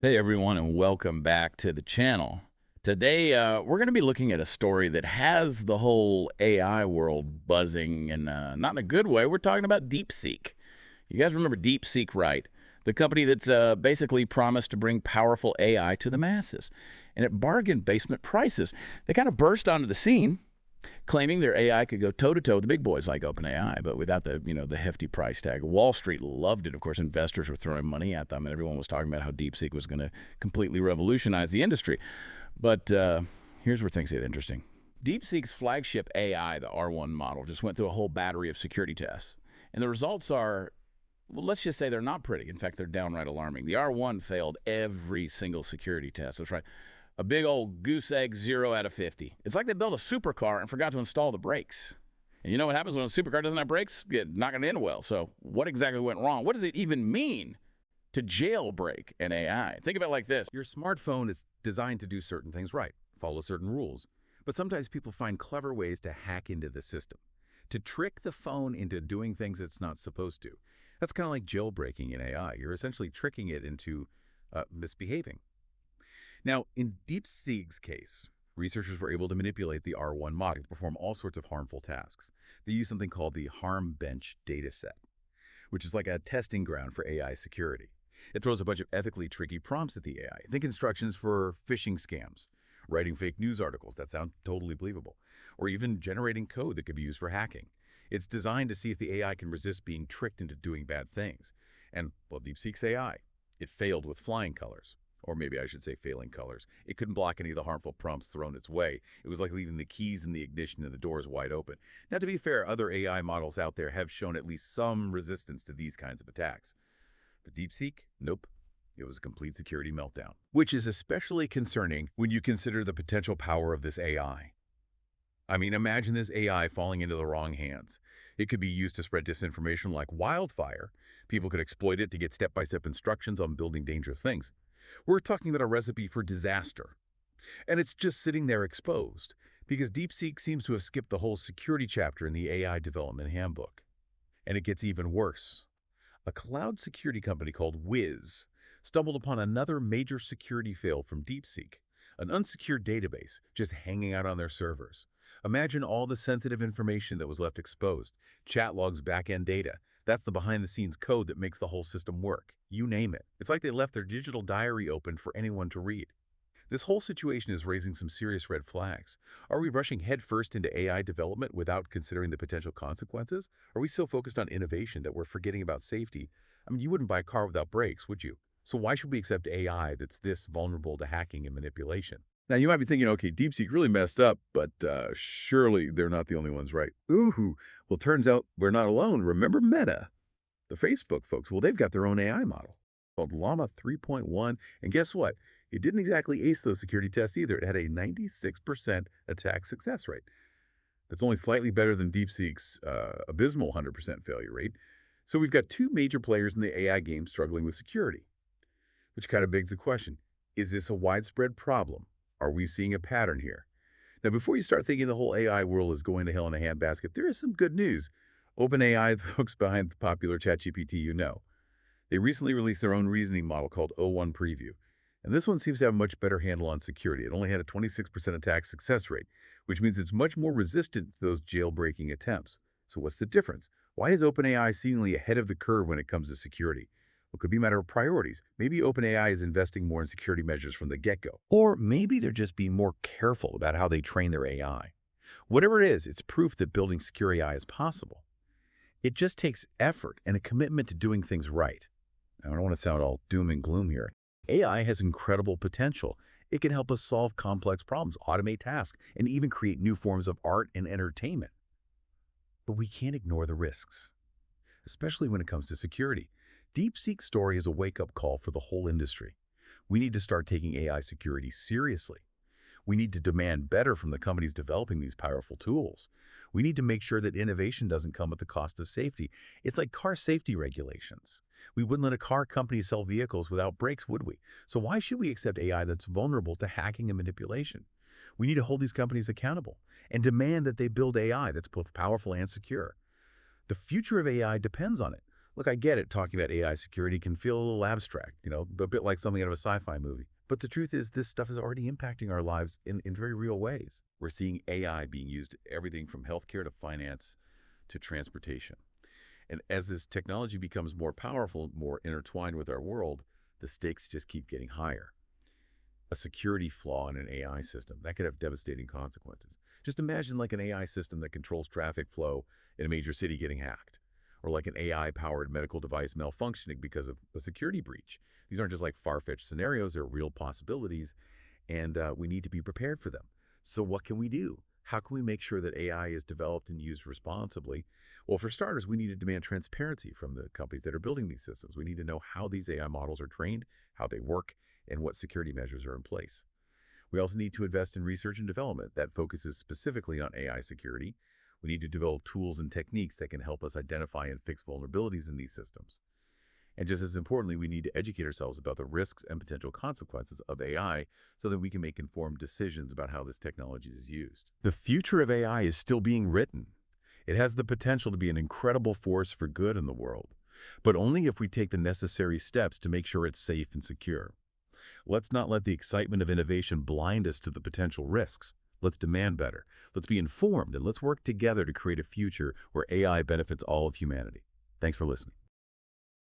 Hey everyone, and welcome back to the channel. Today, we're going to be looking at a story that has the whole AI world buzzing, and not in a good way. We're talking about DeepSeek. You guys remember DeepSeek, right? The company that's basically promised to bring powerful AI to the masses, and at bargain basement prices. They kind of burst onto the scene, claiming their AI could go toe to toe with the big boys like OpenAI, but without the hefty price tag. Wall Street loved it. Of course, investors were throwing money at them, and everyone was talking about how DeepSeek was going to completely revolutionize the industry. But here's where things get interesting. DeepSeek's flagship AI, the R1 model, just went through a whole battery of security tests, and the results are, well, let's just say they're not pretty. In fact, they're downright alarming. The R1 failed every single security test. That's right. A big old goose egg 0 out of 50. It's like they built a supercar and forgot to install the brakes. And you know what happens when a supercar doesn't have brakes? It's not going to end well. So what exactly went wrong? What does it even mean to jailbreak an AI? Think about it like this. Your smartphone is designed to do certain things right, follow certain rules. But sometimes people find clever ways to hack into the system, to trick the phone into doing things it's not supposed to. That's kind of like jailbreaking in AI. You're essentially tricking it into misbehaving. Now, in DeepSeek's case, researchers were able to manipulate the R1 model to perform all sorts of harmful tasks. They use something called the Harm Bench dataset, which is like a testing ground for AI security. It throws a bunch of ethically tricky prompts at the AI. Think instructions for phishing scams, writing fake news articles that sound totally believable, or even generating code that could be used for hacking. It's designed to see if the AI can resist being tricked into doing bad things. And, well, DeepSeek's AI, it failed with flying colors. Or maybe I should say failing colors. It couldn't block any of the harmful prompts thrown its way. It was like leaving the keys in the ignition and the doors wide open. Now, to be fair, other AI models out there have shown at least some resistance to these kinds of attacks. But DeepSeek? Nope. It was a complete security meltdown, which is especially concerning when you consider the potential power of this AI. I mean, imagine this AI falling into the wrong hands. It could be used to spread disinformation like wildfire. People could exploit it to get step-by-step instructions on building dangerous things. We're talking about a recipe for disaster. And it's just sitting there exposed, because DeepSeek seems to have skipped the whole security chapter in the AI development handbook. And it gets even worse. A cloud security company called Wiz stumbled upon another major security fail from DeepSeek, an unsecured database just hanging out on their servers. Imagine all the sensitive information that was left exposed, chat logs, back-end data. That's the behind-the-scenes code that makes the whole system work. You name it. It's like they left their digital diary open for anyone to read. This whole situation is raising some serious red flags. Are we rushing headfirst into AI development without considering the potential consequences? Are we so focused on innovation that we're forgetting about safety? I mean, you wouldn't buy a car without brakes, would you? So why should we accept AI that's this vulnerable to hacking and manipulation? Now, you might be thinking, okay, DeepSeek really messed up, but surely they're not the only ones, right? Ooh, well, turns out we're not alone. Remember Meta, the Facebook folks? Well, they've got their own AI model called Llama 3.1, and guess what? It didn't exactly ace those security tests either. It had a 96% attack success rate. That's only slightly better than DeepSeek's abysmal 100% failure rate. So we've got two major players in the AI game struggling with security, which kind of begs the question, is this a widespread problem? Are we seeing a pattern here? Now, before you start thinking the whole AI world is going to hell in a handbasket, there is some good news. OpenAI, the folks behind the popular ChatGPT you know, they recently released their own reasoning model called O1 Preview. And this one seems to have a much better handle on security. It only had a 26% attack success rate, which means it's much more resistant to those jailbreaking attempts. So what's the difference? Why is OpenAI seemingly ahead of the curve when it comes to security? Well, it could be a matter of priorities. Maybe OpenAI is investing more in security measures from the get-go. Or maybe they're just being more careful about how they train their AI. Whatever it is, it's proof that building secure AI is possible. It just takes effort and a commitment to doing things right. I don't want to sound all doom and gloom here. AI has incredible potential. It can help us solve complex problems, automate tasks, and even create new forms of art and entertainment. But we can't ignore the risks, especially when it comes to security. DeepSeek's story is a wake-up call for the whole industry. We need to start taking AI security seriously. We need to demand better from the companies developing these powerful tools. We need to make sure that innovation doesn't come at the cost of safety. It's like car safety regulations. We wouldn't let a car company sell vehicles without brakes, would we? So why should we accept AI that's vulnerable to hacking and manipulation? We need to hold these companies accountable and demand that they build AI that's both powerful and secure. The future of AI depends on it. Look, I get it. Talking about AI security can feel a little abstract, a bit like something out of a sci-fi movie. But the truth is this stuff is already impacting our lives in very real ways. We're seeing AI being used everything from healthcare to finance to transportation. And as this technology becomes more powerful, more intertwined with our world, the stakes just keep getting higher. A security flaw in an AI system, that could have devastating consequences. Just imagine like an AI system that controls traffic flow in a major city getting hacked, or like an AI-powered medical device malfunctioning because of a security breach. These aren't just like far-fetched scenarios, they're real possibilities, and we need to be prepared for them. So what can we do? How can we make sure that AI is developed and used responsibly? Well, for starters, we need to demand transparency from the companies that are building these systems. We need to know how these AI models are trained, how they work, and what security measures are in place. We also need to invest in research and development that focuses specifically on AI security. We need to develop tools and techniques that can help us identify and fix vulnerabilities in these systems. And just as importantly, we need to educate ourselves about the risks and potential consequences of AI so that we can make informed decisions about how this technology is used. The future of AI is still being written. It has the potential to be an incredible force for good in the world, but only if we take the necessary steps to make sure it's safe and secure. Let's not let the excitement of innovation blind us to the potential risks. Let's demand better. Let's be informed, and let's work together to create a future where AI benefits all of humanity. Thanks for listening.